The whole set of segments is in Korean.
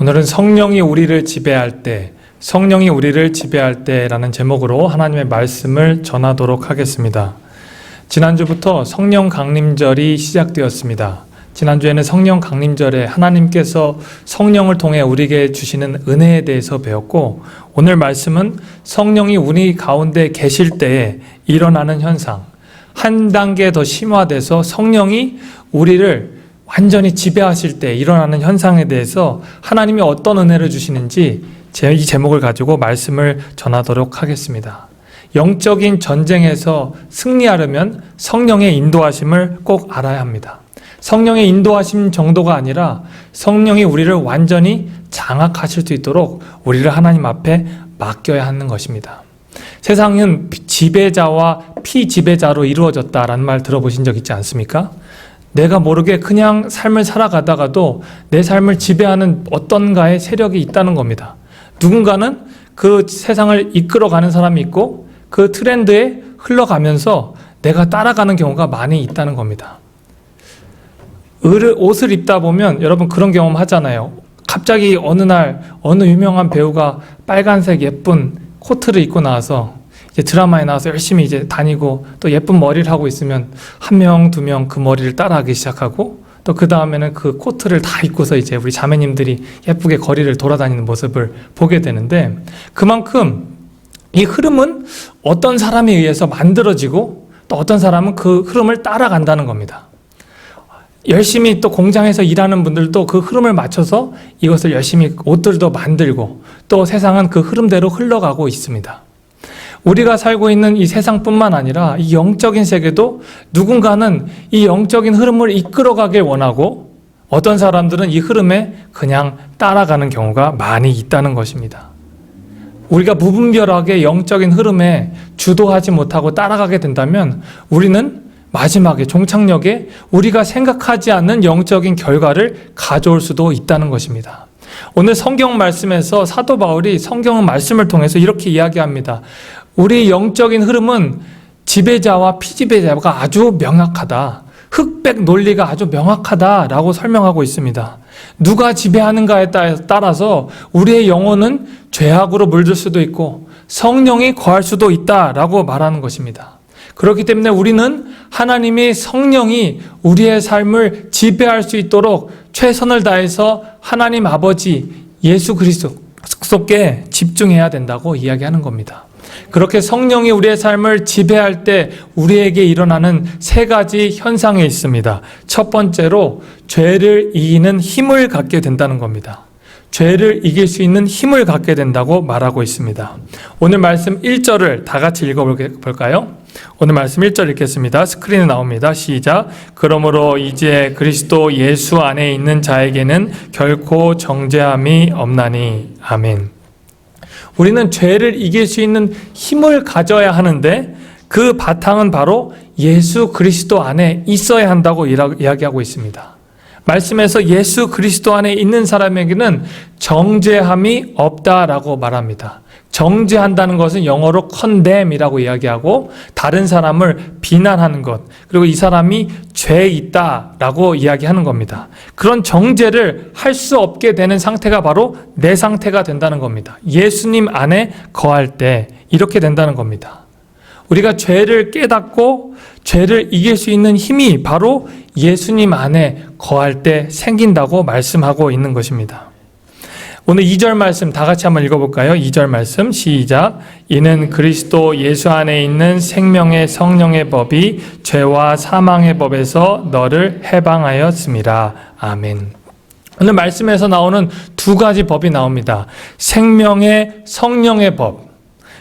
오늘은 성령이 우리를 지배할 때라는 제목으로 하나님의 말씀을 전하도록 하겠습니다. 지난주부터 성령 강림절이 시작되었습니다. 지난주에는 성령 강림절에 하나님께서 성령을 통해 우리에게 주시는 은혜에 대해서 배웠고, 오늘 말씀은 성령이 우리 가운데 계실 때에 일어나는 현상, 한 단계 더 심화돼서 성령이 우리를 완전히 지배하실 때 일어나는 현상에 대해서 하나님이 어떤 은혜를 주시는지 이 제목을 가지고 말씀을 전하도록 하겠습니다. 영적인 전쟁에서 승리하려면 성령의 인도하심을 꼭 알아야 합니다. 성령의 인도하심 정도가 아니라 성령이 우리를 완전히 장악하실 수 있도록 우리를 하나님 앞에 맡겨야 하는 것입니다. 세상은 지배자와 피지배자로 이루어졌다라는 말 들어보신 적 있지 않습니까? 내가 모르게 그냥 삶을 살아가다가도 내 삶을 지배하는 어떤가의 세력이 있다는 겁니다. 누군가는 그 세상을 이끌어가는 사람이 있고 그 트렌드에 흘러가면서 내가 따라가는 경우가 많이 있다는 겁니다. 옷을 입다 보면 여러분 그런 경험 하잖아요. 갑자기 어느 날 어느 유명한 배우가 빨간색 예쁜 코트를 입고 나와서 이제 드라마에 나와서 열심히 이제 다니고 또 예쁜 머리를 하고 있으면 한 명, 두 명 그 머리를 따라하기 시작하고 또 그 다음에는 그 코트를 다 입고서 이제 우리 자매님들이 예쁘게 거리를 돌아다니는 모습을 보게 되는데, 그만큼 이 흐름은 어떤 사람에 의해서 만들어지고 또 어떤 사람은 그 흐름을 따라간다는 겁니다. 열심히 또 공장에서 일하는 분들도 그 흐름을 맞춰서 이것을 열심히 옷들도 만들고 또 세상은 그 흐름대로 흘러가고 있습니다. 우리가 살고 있는 이 세상뿐만 아니라 이 영적인 세계도 누군가는 이 영적인 흐름을 이끌어가길 원하고 어떤 사람들은 이 흐름에 그냥 따라가는 경우가 많이 있다는 것입니다. 우리가 무분별하게 영적인 흐름에 주도하지 못하고 따라가게 된다면 우리는 마지막에 종착역에 우리가 생각하지 않는 영적인 결과를 가져올 수도 있다는 것입니다. 오늘 성경 말씀에서 사도 바울이 성경 말씀을 통해서 이렇게 이야기합니다. 우리 영적인 흐름은 지배자와 피지배자가 아주 명확하다. 흑백 논리가 아주 명확하다라고 설명하고 있습니다. 누가 지배하는가에 따라서 우리의 영혼은 죄악으로 물들 수도 있고 성령이 거할 수도 있다라고 말하는 것입니다. 그렇기 때문에 우리는 하나님의 성령이 우리의 삶을 지배할 수 있도록 최선을 다해서 하나님 아버지 예수 그리스도께 집중해야 된다고 이야기하는 겁니다. 그렇게 성령이 우리의 삶을 지배할 때 우리에게 일어나는 세 가지 현상이 있습니다. 첫 번째로 죄를 이기는 힘을 갖게 된다는 겁니다. 죄를 이길 수 있는 힘을 갖게 된다고 말하고 있습니다. 오늘 말씀 1절을 다 같이 읽어볼까요? 오늘 말씀 1절 읽겠습니다. 스크린에 나옵니다. 시작. 그러므로 이제 그리스도 예수 안에 있는 자에게는 결코 정죄함이 없나니. 아멘. 우리는 죄를 이길 수 있는 힘을 가져야 하는데 그 바탕은 바로 예수 그리스도 안에 있어야 한다고 이야기하고 있습니다. 말씀에서 예수 그리스도 안에 있는 사람에게는 정죄함이 없다라고 말합니다. 정죄한다는 것은 영어로 condemn이라고 이야기하고 다른 사람을 비난하는 것, 그리고 이 사람이 죄에 있다라고 이야기하는 겁니다. 그런 정죄를 할 수 없게 되는 상태가 바로 내 상태가 된다는 겁니다. 예수님 안에 거할 때 이렇게 된다는 겁니다. 우리가 죄를 깨닫고 죄를 이길 수 있는 힘이 바로 예수님 안에 거할 때 생긴다고 말씀하고 있는 것입니다. 오늘 2절 말씀 다 같이 한번 읽어볼까요? 2절 말씀 시작. 이는 그리스도 예수 안에 있는 생명의 성령의 법이 죄와 사망의 법에서 너를 해방하였음이라. 아멘. 오늘 말씀에서 나오는 두 가지 법이 나옵니다. 생명의 성령의 법,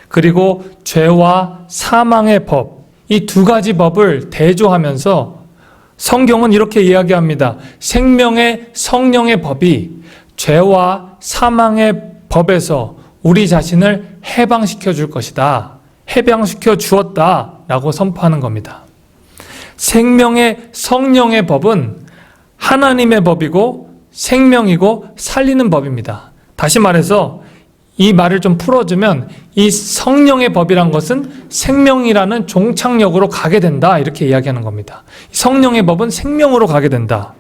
그리고 죄와 사망의 법, 이 두 가지 법을 대조하면서 성경은 이렇게 이야기합니다. 생명의 성령의 법이 죄와 사망의 법에서 우리 자신을 해방시켜 줄 것이다. 해방시켜 주었다 라고 선포하는 겁니다. 생명의 성령의 법은 하나님의 법이고 생명이고 살리는 법입니다. 다시 말해서 이 말을 좀 풀어주면 이 성령의 법이란 것은 생명이라는 종착역으로 가게 된다 이렇게 이야기하는 겁니다. 성령의 법은 생명으로 가게 된다.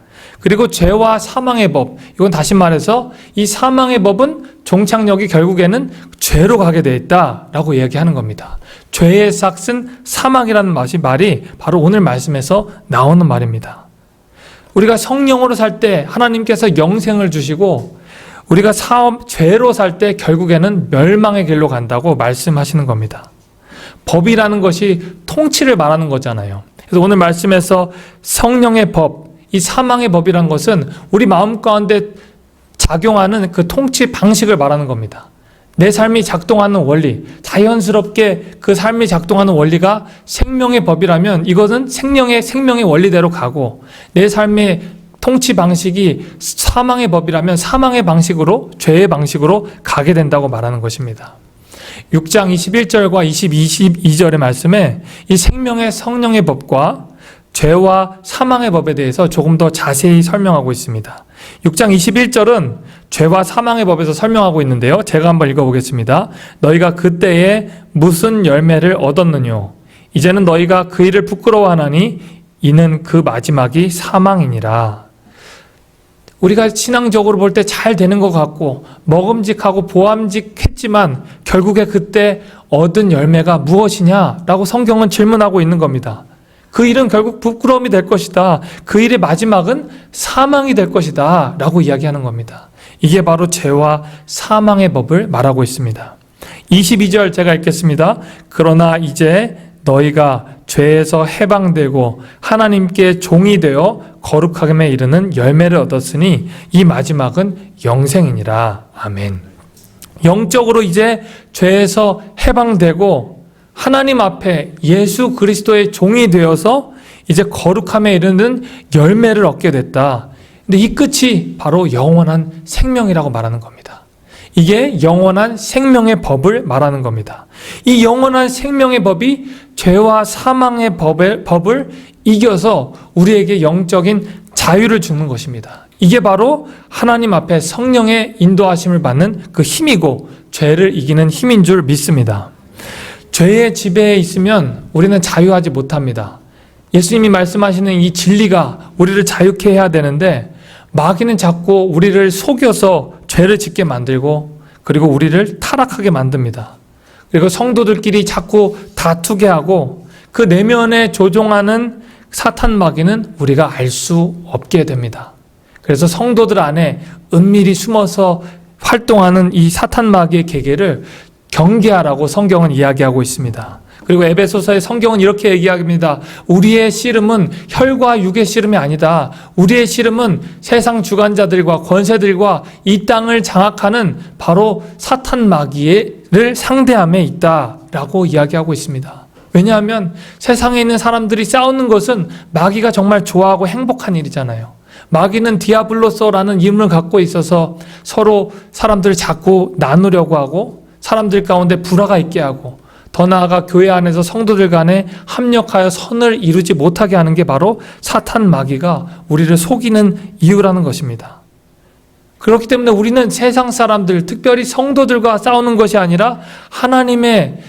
그리고 죄와 사망의 법, 이건 다시 말해서 이 사망의 법은 종착역이 결국에는 죄로 가게 돼 있다라고 이야기하는 겁니다. 죄의 삭은 사망이라는 말이 바로 오늘 말씀에서 나오는 말입니다. 우리가 성령으로 살 때 하나님께서 영생을 주시고 우리가 죄로 살 때 결국에는 멸망의 길로 간다고 말씀하시는 겁니다. 법이라는 것이 통치를 말하는 거잖아요. 그래서 오늘 말씀에서 성령의 법, 이 사망의 법이란 것은 우리 마음 가운데 작용하는 그 통치 방식을 말하는 겁니다. 내 삶이 작동하는 원리, 자연스럽게 그 삶이 작동하는 원리가 생명의 법이라면 이것은 생명의 원리대로 가고, 내 삶의 통치 방식이 사망의 법이라면 사망의 방식으로, 죄의 방식으로 가게 된다고 말하는 것입니다. 6장 21절과 22절의 말씀에 이 생명의 성령의 법과 죄와 사망의 법에 대해서 조금 더 자세히 설명하고 있습니다. 6장 21절은 죄와 사망의 법에서 설명하고 있는데요. 제가 한번 읽어보겠습니다. 너희가 그때에 무슨 열매를 얻었느뇨? 이제는 너희가 그 일을 부끄러워하나니 이는 그 마지막이 사망이니라. 우리가 신앙적으로 볼 때 잘 되는 것 같고 먹음직하고 보암직했지만 결국에 그때 얻은 열매가 무엇이냐라고 성경은 질문하고 있는 겁니다. 그 일은 결국 부끄러움이 될 것이다. 그 일의 마지막은 사망이 될 것이다 라고 이야기하는 겁니다. 이게 바로 죄와 사망의 법을 말하고 있습니다. 22절 제가 읽겠습니다. 그러나 이제 너희가 죄에서 해방되고 하나님께 종이 되어 거룩함에 이르는 열매를 얻었으니 이 마지막은 영생이니라. 아멘. 영적으로 이제 죄에서 해방되고 하나님 앞에 예수 그리스도의 종이 되어서 이제 거룩함에 이르는 열매를 얻게 됐다. 근데 이 끝이 바로 영원한 생명이라고 말하는 겁니다. 이게 영원한 생명의 법을 말하는 겁니다. 이 영원한 생명의 법이 죄와 사망의 법을 이겨서 우리에게 영적인 자유를 주는 것입니다. 이게 바로 하나님 앞에 성령의 인도하심을 받는 그 힘이고 죄를 이기는 힘인 줄 믿습니다. 죄의 지배에 있으면 우리는 자유하지 못합니다. 예수님이 말씀하시는 이 진리가 우리를 자유케 해야 되는데 마귀는 자꾸 우리를 속여서 죄를 짓게 만들고 그리고 우리를 타락하게 만듭니다. 그리고 성도들끼리 자꾸 다투게 하고 그 내면에 조종하는 사탄 마귀는 우리가 알 수 없게 됩니다. 그래서 성도들 안에 은밀히 숨어서 활동하는 이 사탄 마귀의 계계를 경계하라고 성경은 이야기하고 있습니다. 그리고 에베소서의 성경은 이렇게 얘기합니다. 우리의 씨름은 혈과 육의 씨름이 아니다. 우리의 씨름은 세상 주관자들과 권세들과 이 땅을 장악하는 바로 사탄 마귀를 상대함에 있다라고 이야기하고 있습니다. 왜냐하면 세상에 있는 사람들이 싸우는 것은 마귀가 정말 좋아하고 행복한 일이잖아요. 마귀는 디아블로서라는 이름을 갖고 있어서 서로 사람들을 자꾸 나누려고 하고 사람들 가운데 불화가 있게 하고 더 나아가 교회 안에서 성도들 간에 합력하여 선을 이루지 못하게 하는 게 바로 사탄 마귀가 우리를 속이는 이유라는 것입니다. 그렇기 때문에 우리는 세상 사람들, 특별히 성도들과 싸우는 것이 아니라 하나님의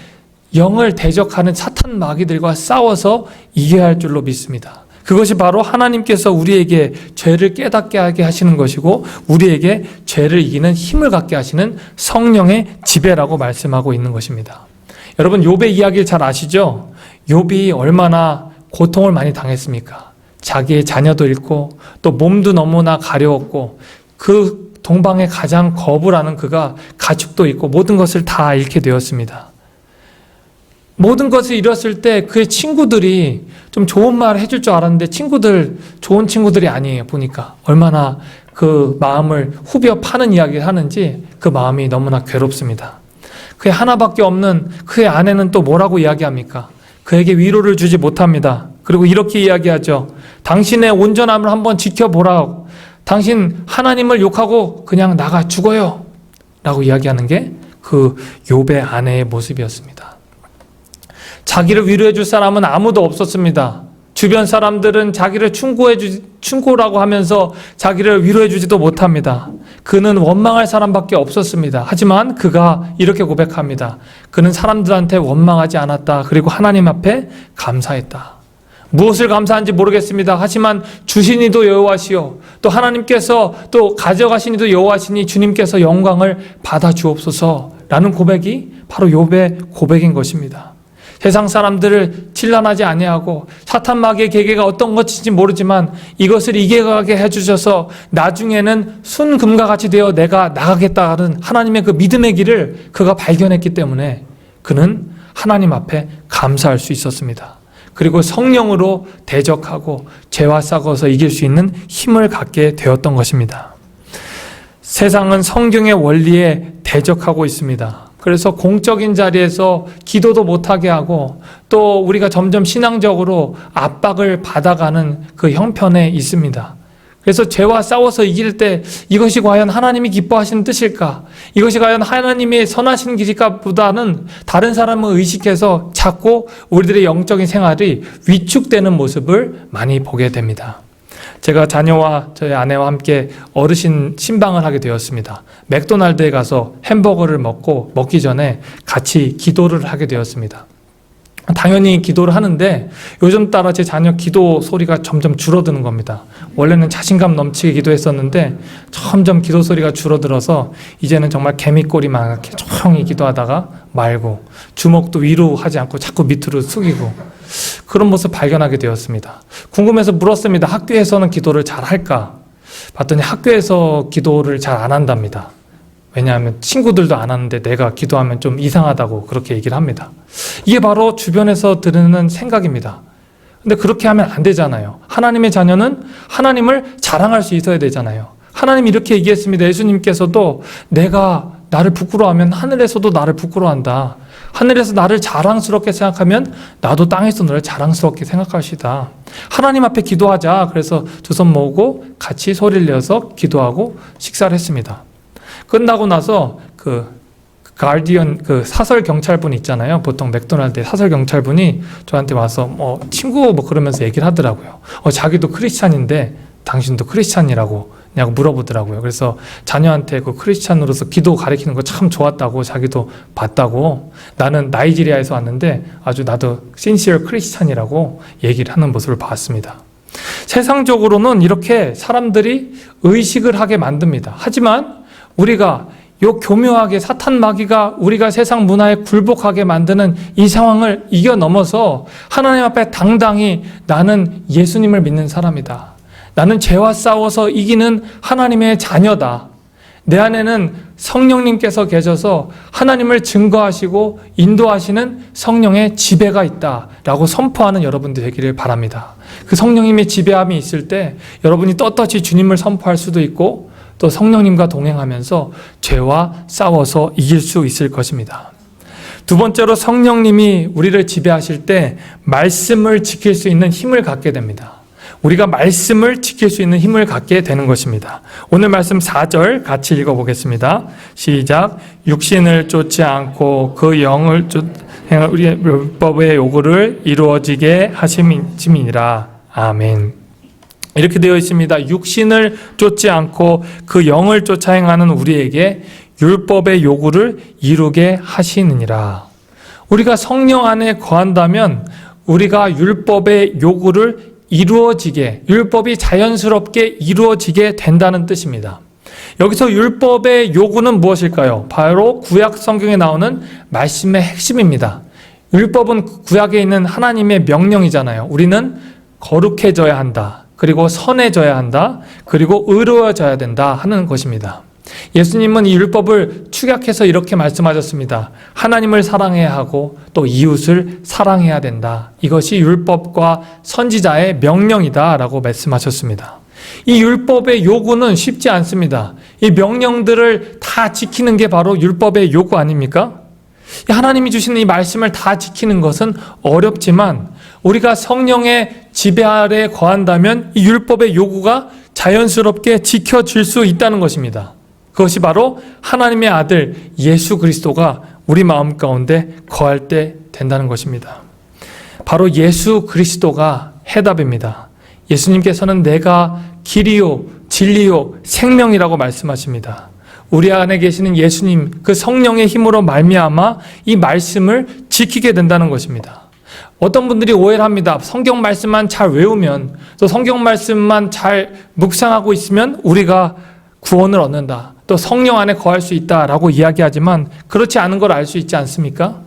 영을 대적하는 사탄 마귀들과 싸워서 이겨야 할 줄로 믿습니다. 그것이 바로 하나님께서 우리에게 죄를 깨닫게 하게 하시는 것이고 우리에게 죄를 이기는 힘을 갖게 하시는 성령의 지배라고 말씀하고 있는 것입니다. 여러분 욥의 이야기를 잘 아시죠? 욥이 얼마나 고통을 많이 당했습니까? 자기의 자녀도 잃고 또 몸도 너무나 가려웠고 그 동방에 가장 거부를 하는 그가 가축도 잃고 모든 것을 다 잃게 되었습니다. 모든 것을 잃었을 때 그의 친구들이 좀 좋은 말을 해줄 줄 알았는데 좋은 친구들이 아니에요. 보니까 얼마나 그 마음을 후벼 파는 이야기를 하는지 그 마음이 너무나 괴롭습니다. 그의 하나밖에 없는 그의 아내는 또 뭐라고 이야기합니까? 그에게 위로를 주지 못합니다. 그리고 이렇게 이야기하죠. 당신의 온전함을 한번 지켜보라. 당신 하나님을 욕하고 그냥 나가 죽어요. 라고 이야기하는 게 그 욥의 아내의 모습이었습니다. 자기를 위로해 줄 사람은 아무도 없었습니다. 주변 사람들은 자기를 충고라고 하면서 자기를 위로해 주지도 못합니다. 그는 원망할 사람밖에 없었습니다. 하지만 그가 이렇게 고백합니다. 그는 사람들한테 원망하지 않았다. 그리고 하나님 앞에 감사했다. 무엇을 감사한지 모르겠습니다. 하지만 주시니도 여호와시요 또 하나님께서 또 가져가시니도 여호와시니 주님께서 영광을 받아 주옵소서라는 고백이 바로 욥의 고백인 것입니다. 세상 사람들을 진란하지 아니하고 사탄 마귀의 계계가 어떤 것인지 모르지만 이것을 이겨가게 해주셔서 나중에는 순금과 같이 되어 내가 나가겠다는 하나님의 그 믿음의 길을 그가 발견했기 때문에 그는 하나님 앞에 감사할 수 있었습니다. 그리고 성령으로 대적하고 죄와 싸워서 이길 수 있는 힘을 갖게 되었던 것입니다. 세상은 성경의 원리에 대적하고 있습니다. 그래서 공적인 자리에서 기도도 못하게 하고 또 우리가 점점 신앙적으로 압박을 받아가는 그 형편에 있습니다. 그래서 죄와 싸워서 이길 때 이것이 과연 하나님이 기뻐하시는 뜻일까? 이것이 과연 하나님이 선하시는 길일까 보다는 다른 사람을 의식해서 자꾸 우리들의 영적인 생활이 위축되는 모습을 많이 보게 됩니다. 제가 자녀와 저희 아내와 함께 어르신 신방을 하게 되었습니다. 맥도날드에 가서 햄버거를 먹기 전에 같이 기도를 하게 되었습니다. 당연히 기도를 하는데 요즘 따라 제 자녀 기도 소리가 점점 줄어드는 겁니다. 원래는 자신감 넘치게 기도했었는데 점점 기도 소리가 줄어들어서 이제는 정말 개미꼬리만 이렇게 조용히 기도하다가 말고 주먹도 위로 하지 않고 자꾸 밑으로 숙이고 그런 모습 발견하게 되었습니다. 궁금해서 물었습니다. 학교에서는 기도를 잘 할까? 봤더니 학교에서 기도를 잘 안 한답니다. 왜냐하면 친구들도 안 하는데 내가 기도하면 좀 이상하다고 그렇게 얘기를 합니다. 이게 바로 주변에서 들으는 생각입니다. 근데 그렇게 하면 안 되잖아요. 하나님의 자녀는 하나님을 자랑할 수 있어야 되잖아요. 하나님이 이렇게 얘기했습니다. 예수님께서도 내가 나를 부끄러워하면 하늘에서도 나를 부끄러워한다. 하늘에서 나를 자랑스럽게 생각하면 나도 땅에서 너를 자랑스럽게 생각하시다. 하나님 앞에 기도하자. 그래서 두 손 모으고 같이 소리를 내어서 기도하고 식사를 했습니다. 끝나고 나서 그 가디언 그 사설 경찰분 있잖아요. 보통 맥도날드에 사설 경찰분이 저한테 와서 친구 그러면서 얘기를 하더라고요. 자기도 크리스찬인데 당신도 크리스찬이라고 냐고 물어보더라고요. 그래서 자녀한테 그 크리스찬으로서 기도 가르치는 거 참 좋았다고 자기도 봤다고 나는 나이지리아에서 왔는데 아주 나도 시니어 크리스찬이라고 얘기를 하는 모습을 봤습니다. 세상적으로는 이렇게 사람들이 의식을 하게 만듭니다. 하지만 우리가 요 교묘하게 사탄 마귀가 우리가 세상 문화에 굴복하게 만드는 이 상황을 이겨 넘어서 하나님 앞에 당당히 나는 예수님을 믿는 사람이다. 나는 죄와 싸워서 이기는 하나님의 자녀다. 내 안에는 성령님께서 계셔서 하나님을 증거하시고 인도하시는 성령의 지배가 있다라고 선포하는 여러분들 되기를 바랍니다. 그 성령님의 지배함이 있을 때 여러분이 떳떳이 주님을 선포할 수도 있고 또 성령님과 동행하면서 죄와 싸워서 이길 수 있을 것입니다. 두 번째로 성령님이 우리를 지배하실 때 말씀을 지킬 수 있는 힘을 갖게 됩니다. 우리가 말씀을 지킬 수 있는 힘을 갖게 되는 것입니다. 오늘 말씀 4절 같이 읽어보겠습니다. 시작. 육신을 쫓지 않고 그 영을 행할 우리의 율법의 요구를 이루어지게 하심이니라. 아멘. 이렇게 되어 있습니다. 육신을 쫓지 않고 그 영을 쫓아 행하는 우리에게 율법의 요구를 이루게 하시느니라. 우리가 성령 안에 거한다면 우리가 율법의 요구를 이루어지게, 율법이 자연스럽게 이루어지게 된다는 뜻입니다. 여기서 율법의 요구는 무엇일까요? 바로 구약 성경에 나오는 말씀의 핵심입니다. 율법은 구약에 있는 하나님의 명령이잖아요. 우리는 거룩해져야 한다. 그리고 선해져야 한다. 그리고 의로워져야 된다 하는 것입니다. 예수님은 이 율법을 축약해서 이렇게 말씀하셨습니다. 하나님을 사랑해야 하고 또 이웃을 사랑해야 된다. 이것이 율법과 선지자의 명령이다 라고 말씀하셨습니다. 이 율법의 요구는 쉽지 않습니다. 이 명령들을 다 지키는 게 바로 율법의 요구 아닙니까? 하나님이 주시는 이 말씀을 다 지키는 것은 어렵지만 우리가 성령의 지배 아래 거한다면 이 율법의 요구가 자연스럽게 지켜질 수 있다는 것입니다. 그것이 바로 하나님의 아들 예수 그리스도가 우리 마음 가운데 거할 때 된다는 것입니다. 바로 예수 그리스도가 해답입니다. 예수님께서는 내가 길이요 진리요 생명이라고 말씀하십니다. 우리 안에 계시는 예수님 그 성령의 힘으로 말미암아 이 말씀을 지키게 된다는 것입니다. 어떤 분들이 오해를 합니다. 성경 말씀만 잘 외우면, 또 성경 말씀만 잘 묵상하고 있으면 우리가 구원을 얻는다, 또 성령 안에 거할 수 있다라고 이야기하지만 그렇지 않은 걸 알 수 있지 않습니까?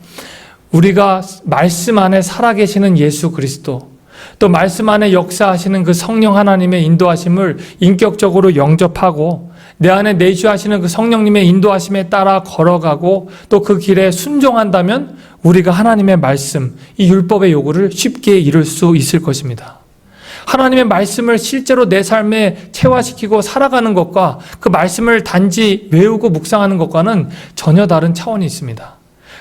우리가 말씀 안에 살아계시는 예수 그리스도, 또 말씀 안에 역사하시는 그 성령 하나님의 인도하심을 인격적으로 영접하고 내 안에 내주하시는 그 성령님의 인도하심에 따라 걸어가고 또 그 길에 순종한다면 우리가 하나님의 말씀, 이 율법의 요구를 쉽게 이룰 수 있을 것입니다. 하나님의 말씀을 실제로 내 삶에 체화시키고 살아가는 것과 그 말씀을 단지 외우고 묵상하는 것과는 전혀 다른 차원이 있습니다.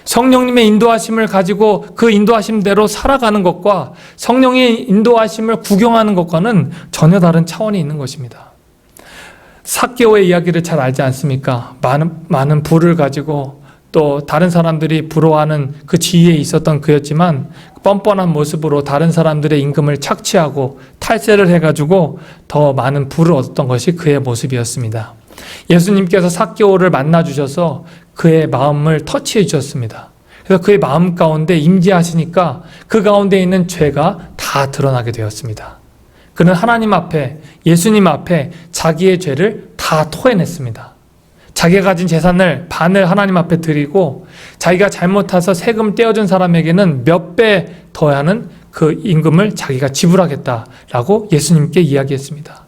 성령님의 인도하심을 가지고 그 인도하심대로 살아가는 것과 성령의 인도하심을 구경하는 것과는 전혀 다른 차원이 있는 것입니다. 삭개오의 이야기를 잘 알지 않습니까? 많은 부를 가지고 또 다른 사람들이 부러워하는 그 지위에 있었던 그였지만 뻔뻔한 모습으로 다른 사람들의 임금을 착취하고 탈세를 해가지고 더 많은 부를 얻었던 것이 그의 모습이었습니다. 예수님께서 삭개오를 만나주셔서 그의 마음을 터치해 주셨습니다. 그래서 그의 마음 가운데 임재하시니까 그 가운데 있는 죄가 다 드러나게 되었습니다. 그는 하나님 앞에, 예수님 앞에 자기의 죄를 다 토해냈습니다. 자기가 가진 재산을 반을 하나님 앞에 드리고 자기가 잘못해서 세금 떼어준 사람에게는 몇 배 더하는 그 임금을 자기가 지불하겠다라고 예수님께 이야기했습니다.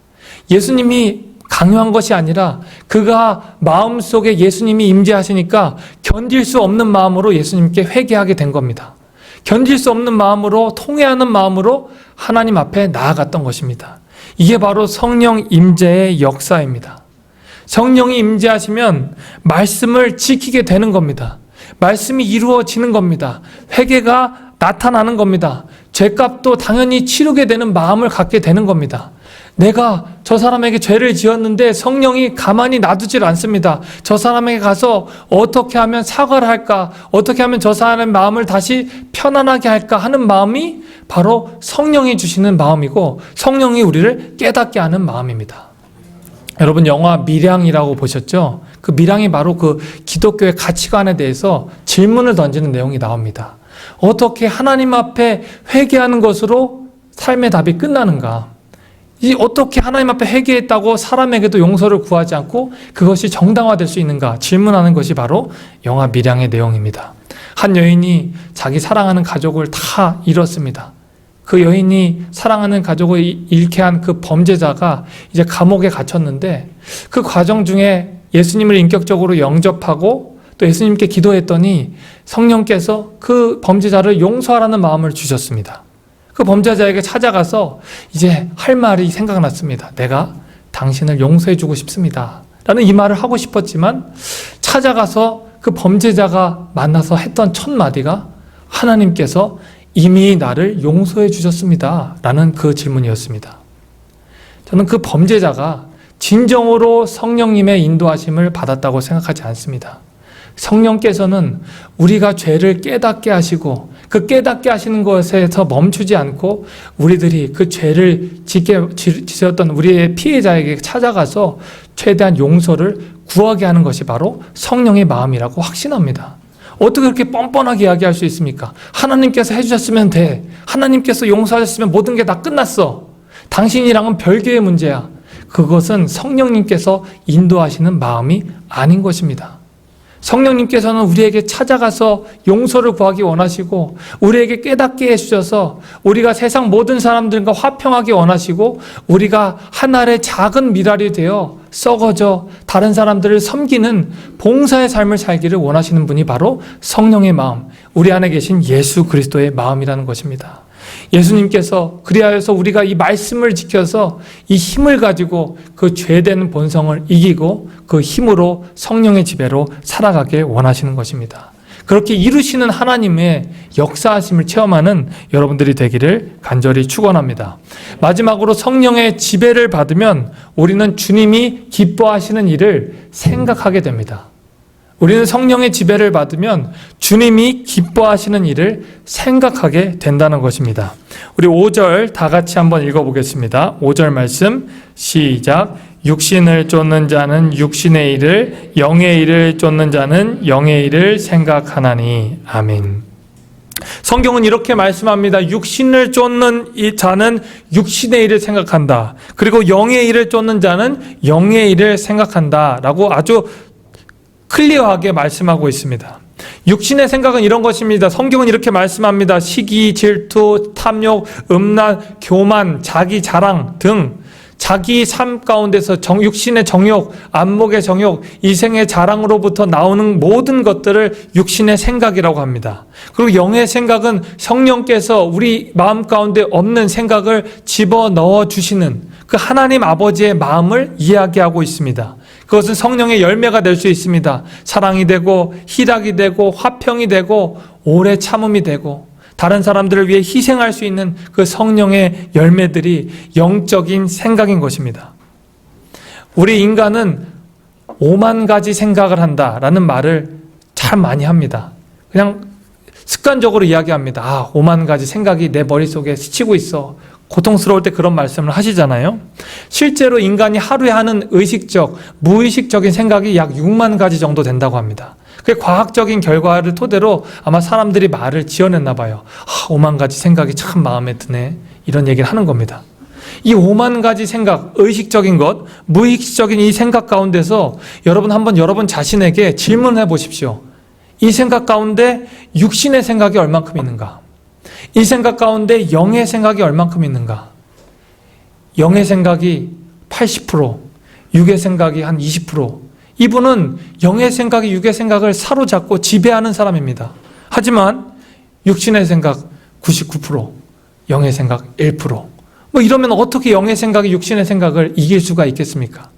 예수님이 강요한 것이 아니라 그가 마음속에 예수님이 임재하시니까 견딜 수 없는 마음으로 예수님께 회개하게 된 겁니다. 견딜 수 없는 마음으로, 통회하는 마음으로 하나님 앞에 나아갔던 것입니다. 이게 바로 성령 임재의 역사입니다. 성령이 임재하시면 말씀을 지키게 되는 겁니다. 말씀이 이루어지는 겁니다. 회개가 나타나는 겁니다. 죄값도 당연히 치르게 되는 마음을 갖게 되는 겁니다. 내가 저 사람에게 죄를 지었는데 성령이 가만히 놔두질 않습니다. 저 사람에게 가서 어떻게 하면 사과를 할까? 어떻게 하면 저 사람의 마음을 다시 편안하게 할까 하는 마음이 바로 성령이 주시는 마음이고 성령이 우리를 깨닫게 하는 마음입니다. 여러분 영화 밀양이라고 보셨죠? 그 밀양이 바로 그 기독교의 가치관에 대해서 질문을 던지는 내용이 나옵니다. 어떻게 하나님 앞에 회개하는 것으로 삶의 답이 끝나는가? 어떻게 하나님 앞에 회개했다고 사람에게도 용서를 구하지 않고 그것이 정당화될 수 있는가? 질문하는 것이 바로 영화 밀양의 내용입니다. 한 여인이 자기 사랑하는 가족을 다 잃었습니다. 그 여인이 사랑하는 가족을 잃게 한 그 범죄자가 이제 감옥에 갇혔는데 그 과정 중에 예수님을 인격적으로 영접하고 또 예수님께 기도했더니 성령께서 그 범죄자를 용서하라는 마음을 주셨습니다. 그 범죄자에게 찾아가서 이제 할 말이 생각났습니다. 내가 당신을 용서해주고 싶습니다. 라는 이 말을 하고 싶었지만 찾아가서 그 범죄자가 만나서 했던 첫 마디가 하나님께서 이미 나를 용서해 주셨습니다. 라는 그 질문이었습니다. 저는 그 범죄자가 진정으로 성령님의 인도하심을 받았다고 생각하지 않습니다. 성령께서는 우리가 죄를 깨닫게 하시고 그 깨닫게 하시는 것에서 멈추지 않고 우리들이 그 죄를 지었던 우리의 피해자에게 찾아가서 최대한 용서를 구하게 하는 것이 바로 성령의 마음이라고 확신합니다. 어떻게 그렇게 뻔뻔하게 이야기할 수 있습니까? 하나님께서 해주셨으면 돼. 하나님께서 용서하셨으면 모든 게 다 끝났어. 당신이랑은 별개의 문제야. 그것은 성령님께서 인도하시는 마음이 아닌 것입니다. 성령님께서는 우리에게 찾아가서 용서를 구하기 원하시고 우리에게 깨닫게 해주셔서 우리가 세상 모든 사람들과 화평하기 원하시고 우리가 하나의 작은 미랄이 되어 썩어져 다른 사람들을 섬기는 봉사의 삶을 살기를 원하시는 분이 바로 성령의 마음, 우리 안에 계신 예수 그리스도의 마음이라는 것입니다. 예수님께서 그리하여서 우리가 이 말씀을 지켜서 이 힘을 가지고 그 죄된 본성을 이기고 그 힘으로 성령의 지배로 살아가길 원하시는 것입니다. 그렇게 이루시는 하나님의 역사하심을 체험하는 여러분들이 되기를 간절히 축원합니다. 마지막으로 성령의 지배를 받으면 우리는 주님이 기뻐하시는 일을 생각하게 됩니다. 우리는 성령의 지배를 받으면 주님이 기뻐하시는 일을 생각하게 된다는 것입니다. 우리 5절 다 같이 한번 읽어보겠습니다. 5절 말씀 시작. 육신을 쫓는 자는 육신의 일을, 영의 일을 쫓는 자는 영의 일을 생각하나니. 아멘. 성경은 이렇게 말씀합니다. 육신을 쫓는 이 자는 육신의 일을 생각한다. 그리고 영의 일을 쫓는 자는 영의 일을 생각한다. 라고 아주 클리어하게 말씀하고 있습니다. 육신의 생각은 이런 것입니다. 성경은 이렇게 말씀합니다. 시기, 질투, 탐욕, 음란, 교만, 자기 자랑 등 자기 삶 가운데서 육신의 정욕, 안목의 정욕, 이생의 자랑으로부터 나오는 모든 것들을 육신의 생각이라고 합니다. 그리고 영의 생각은 성령께서 우리 마음 가운데 없는 생각을 집어넣어 주시는 그 하나님 아버지의 마음을 이야기하고 있습니다. 그것은 성령의 열매가 될 수 있습니다. 사랑이 되고 희락이 되고 화평이 되고 오래 참음이 되고 다른 사람들을 위해 희생할 수 있는 그 성령의 열매들이 영적인 생각인 것입니다. 우리 인간은 5만 가지 생각을 한다라는 말을 참 많이 합니다. 그냥 습관적으로 이야기합니다. 5만 가지 생각이 내 머릿속에 스치고 있어. 고통스러울 때 그런 말씀을 하시잖아요. 실제로 인간이 하루에 하는 의식적, 무의식적인 생각이 약 6만 가지 정도 된다고 합니다. 그 과학적인 결과를 토대로 아마 사람들이 말을 지어냈나 봐요. 5만 가지 생각이 참 마음에 드네. 이런 얘기를 하는 겁니다. 이 5만 가지 생각, 의식적인 것, 무의식적인 이 생각 가운데서 여러분 한번 여러분 자신에게 질문해 보십시오. 이 생각 가운데 육신의 생각이 얼만큼 있는가? 이 생각 가운데 영의 생각이 얼만큼 있는가? 영의 생각이 80%, 육의 생각이 한 20%. 이분은 영의 생각이 육의 생각을 사로잡고 지배하는 사람입니다. 하지만 육신의 생각 99%, 영의 생각 1%. 뭐 이러면 어떻게 영의 생각이 육신의 생각을 이길 수가 있겠습니까?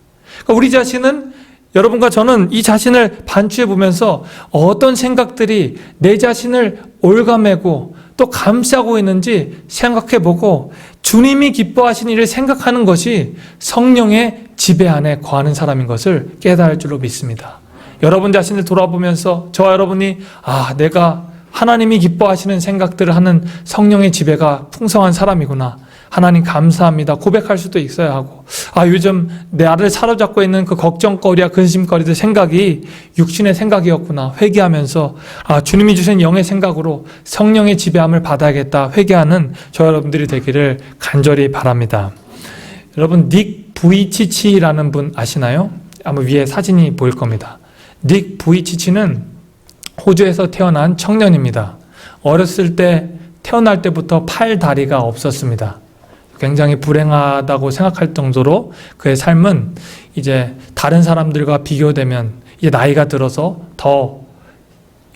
그러니까 우리 자신은, 여러분과 저는 이 자신을 반추해 보면서 어떤 생각들이 내 자신을 올가매고 또 감싸고 있는지 생각해 보고 주님이 기뻐하시는 일을 생각하는 것이 성령의 지배 안에 거하는 사람인 것을 깨달을 줄로 믿습니다. 여러분 자신을 돌아보면서 저와 여러분이 내가 하나님이 기뻐하시는 생각들을 하는 성령의 지배가 풍성한 사람이구나. 하나님 감사합니다. 고백할 수도 있어야 하고, 요즘 나를 사로잡고 있는 그 걱정거리와 근심거리들 생각이 육신의 생각이었구나. 회개하면서 주님이 주신 영의 생각으로 성령의 지배함을 받아야겠다. 회개하는 저 여러분들이 되기를 간절히 바랍니다. 여러분 닉 부이치치라는 분 아시나요? 아마 위에 사진이 보일 겁니다. 닉 부이치치는 호주에서 태어난 청년입니다. 어렸을 때 태어날 때부터 팔, 다리가 없었습니다. 굉장히 불행하다고 생각할 정도로 그의 삶은 이제 다른 사람들과 비교되면 이제 나이가 들어서 더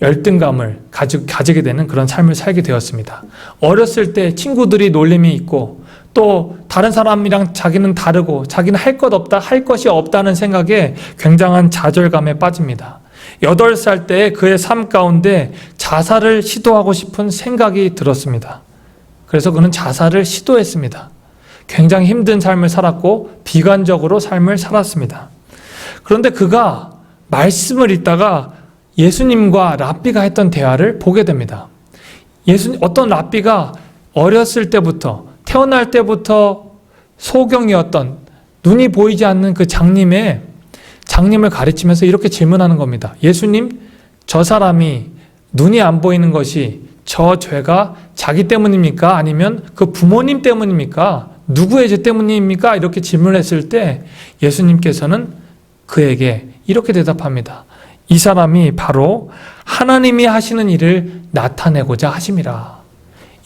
열등감을 가지게 되는 그런 삶을 살게 되었습니다. 어렸을 때 친구들이 놀림이 있고 또 다른 사람이랑 자기는 다르고 자기는 할 것이 없다는 생각에 굉장한 좌절감에 빠집니다. 8살 때 그의 삶 가운데 자살을 시도하고 싶은 생각이 들었습니다. 그래서 그는 자살을 시도했습니다. 굉장히 힘든 삶을 살았고 비관적으로 삶을 살았습니다. 그런데 그가 말씀을 읽다가 예수님과 랍비가 했던 대화를 보게 됩니다. 어떤 랍비가 어렸을 때부터, 태어날 때부터 소경이었던 눈이 보이지 않는 그 장님을 가르치면서 이렇게 질문하는 겁니다. 예수님, 저 사람이 눈이 안 보이는 것이 저 죄가 자기 때문입니까? 아니면 그 부모님 때문입니까? 누구의 죄 때문입니까? 이렇게 질문했을 때 예수님께서는 그에게 이렇게 대답합니다. 이 사람이 바로 하나님이 하시는 일을 나타내고자 하심이라.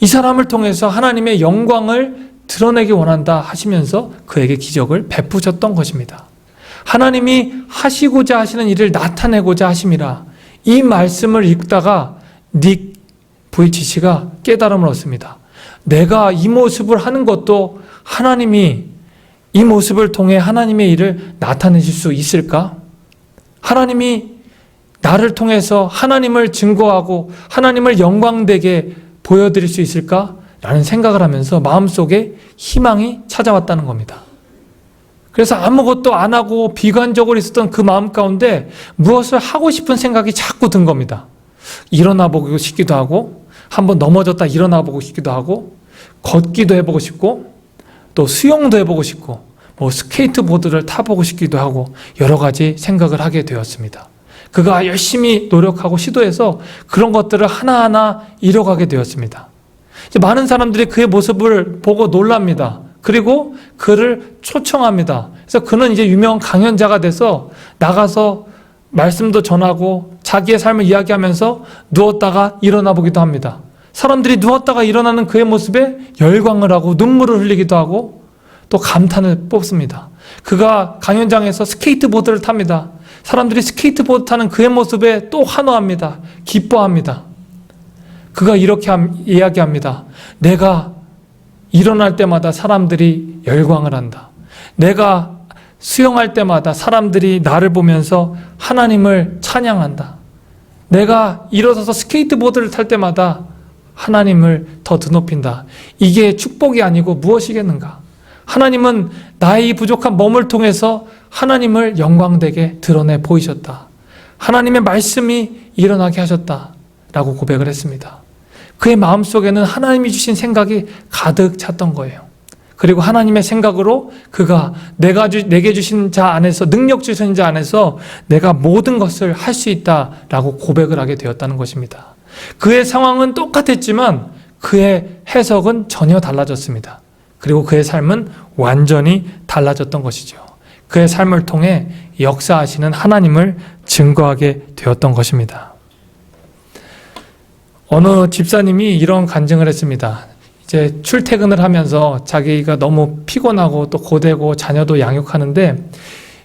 이 사람을 통해서 하나님의 영광을 드러내기 원한다 하시면서 그에게 기적을 베푸셨던 것입니다. 하나님이 하시고자 하시는 일을 나타내고자 하심이라. 이 말씀을 읽다가 닉 부이치치가 깨달음을 얻습니다. 내가 이 모습을 하는 것도 하나님이 이 모습을 통해 하나님의 일을 나타내실 수 있을까? 하나님이 나를 통해서 하나님을 증거하고 하나님을 영광되게 보여드릴 수 있을까? 라는 생각을 하면서 마음속에 희망이 찾아왔다는 겁니다. 그래서 아무것도 안 하고 비관적으로 있었던 그 마음 가운데 무엇을 하고 싶은 생각이 자꾸 든 겁니다. 일어나 보고 싶기도 하고, 한번 넘어졌다 일어나 보고 싶기도 하고, 걷기도 해보고 싶고, 또 수영도 해보고 싶고, 스케이트보드를 타보고 싶기도 하고 여러 가지 생각을 하게 되었습니다. 그가 열심히 노력하고 시도해서 그런 것들을 하나하나 이뤄가게 되었습니다. 이제 많은 사람들이 그의 모습을 보고 놀랍니다. 그리고 그를 초청합니다. 그래서 그는 이제 유명한 강연자가 돼서 나가서 말씀도 전하고 자기의 삶을 이야기하면서 누웠다가 일어나 보기도 합니다. 사람들이 누웠다가 일어나는 그의 모습에 열광을 하고 눈물을 흘리기도 하고 또 감탄을 뽑습니다. 그가 강연장에서 스케이트보드를 탑니다. 사람들이 스케이트보드 타는 그의 모습에 또 환호합니다. 기뻐합니다. 그가 이렇게 이야기합니다. 내가 일어날 때마다 사람들이 열광을 한다. 내가 수영할 때마다 사람들이 나를 보면서 하나님을 찬양한다. 내가 일어서서 스케이트보드를 탈 때마다 하나님을 더 드높인다. 이게 축복이 아니고 무엇이겠는가? 하나님은 나의 이 부족한 몸을 통해서 하나님을 영광되게 드러내 보이셨다. 하나님의 말씀이 일어나게 하셨다. 라고 고백을 했습니다. 그의 마음속에는 하나님이 주신 생각이 가득 찼던 거예요. 그리고 하나님의 생각으로 그가 내게 주신 자 안에서, 능력 주신 자 안에서 내가 모든 것을 할 수 있다라고 고백을 하게 되었다는 것입니다. 그의 상황은 똑같았지만 그의 해석은 전혀 달라졌습니다. 그리고 그의 삶은 완전히 달라졌던 것이죠. 그의 삶을 통해 역사하시는 하나님을 증거하게 되었던 것입니다. 어느 집사님이 이런 간증을 했습니다. 이제 출퇴근을 하면서 자기가 너무 피곤하고 또 고되고 자녀도 양육하는데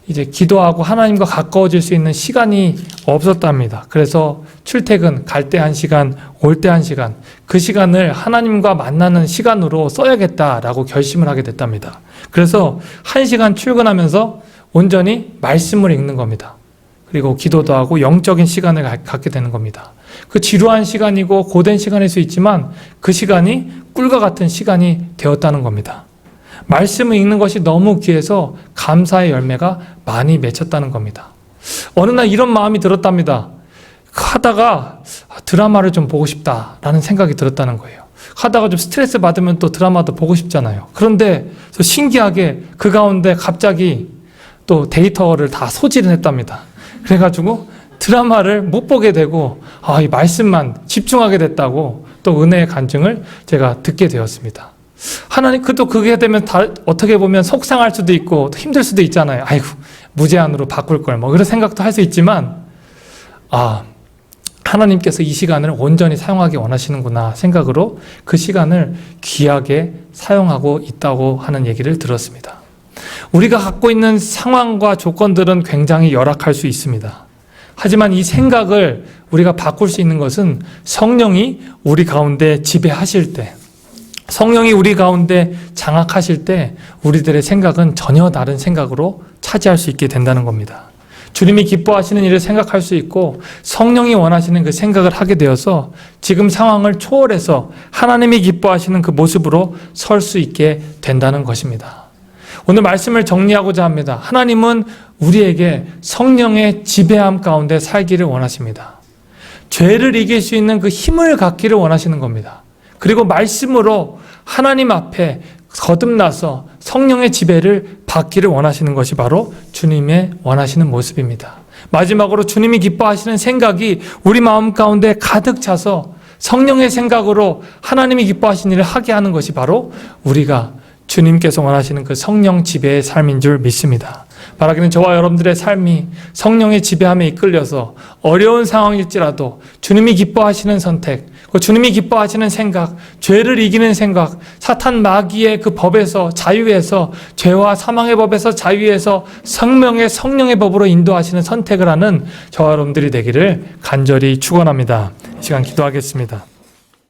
이제 기도하고 하나님과 가까워질 수 있는 시간이 없었답니다. 그래서 출퇴근, 갈 때 1시간, 올 때 1시간, 그 시간을 하나님과 만나는 시간으로 써야겠다라고 결심을 하게 됐답니다. 그래서 1시간 출근하면서 온전히 말씀을 읽는 겁니다. 그리고 기도도 하고 영적인 시간을 갖게 되는 겁니다. 그 지루한 시간이고 고된 시간일 수 있지만 그 시간이 꿀과 같은 시간이 되었다는 겁니다. 말씀을 읽는 것이 너무 귀해서 감사의 열매가 많이 맺혔다는 겁니다. 어느 날 이런 마음이 들었답니다. 하다가 드라마를 좀 보고 싶다라는 생각이 들었다는 거예요. 하다가 좀 스트레스 받으면 또 드라마도 보고 싶잖아요. 그런데 신기하게 그 가운데 갑자기 또 데이터를 다 소진을 했답니다. 그래가지고 드라마를 못 보게 되고 이 말씀만 집중하게 됐다고 또 은혜의 간증을 제가 듣게 되었습니다. 하나님, 또 그게 되면 어떻게 보면 속상할 수도 있고 또 힘들 수도 있잖아요. 아이고, 무제한으로 바꿀 걸 뭐 그런 생각도 할 수 있지만 하나님께서 이 시간을 온전히 사용하기 원하시는구나 생각으로 그 시간을 귀하게 사용하고 있다고 하는 얘기를 들었습니다. 우리가 갖고 있는 상황과 조건들은 굉장히 열악할 수 있습니다. 하지만 이 생각을 우리가 바꿀 수 있는 것은 성령이 우리 가운데 지배하실 때, 성령이 우리 가운데 장악하실 때 우리들의 생각은 전혀 다른 생각으로 차지할 수 있게 된다는 겁니다. 주님이 기뻐하시는 일을 생각할 수 있고 성령이 원하시는 그 생각을 하게 되어서 지금 상황을 초월해서 하나님이 기뻐하시는 그 모습으로 설 수 있게 된다는 것입니다. 오늘 말씀을 정리하고자 합니다. 하나님은 우리에게 성령의 지배함 가운데 살기를 원하십니다. 죄를 이길 수 있는 그 힘을 갖기를 원하시는 겁니다. 그리고 말씀으로 하나님 앞에 거듭나서 성령의 지배를 받기를 원하시는 것이 바로 주님의 원하시는 모습입니다. 마지막으로 주님이 기뻐하시는 생각이 우리 마음 가운데 가득 차서 성령의 생각으로 하나님이 기뻐하시는 일을 하게 하는 것이 바로 우리가 주님께서 원하시는 그 성령 지배의 삶인 줄 믿습니다. 바라기는 저와 여러분들의 삶이 성령의 지배함에 이끌려서 어려운 상황일지라도 주님이 기뻐하시는 선택, 주님이 기뻐하시는 생각, 죄를 이기는 생각, 사탄 마귀의 그 법에서 자유해서, 죄와 사망의 법에서 자유해서 성령의 법으로 인도하시는 선택을 하는 저와 여러분들이 되기를 간절히 축원합니다. 이 시간 기도하겠습니다.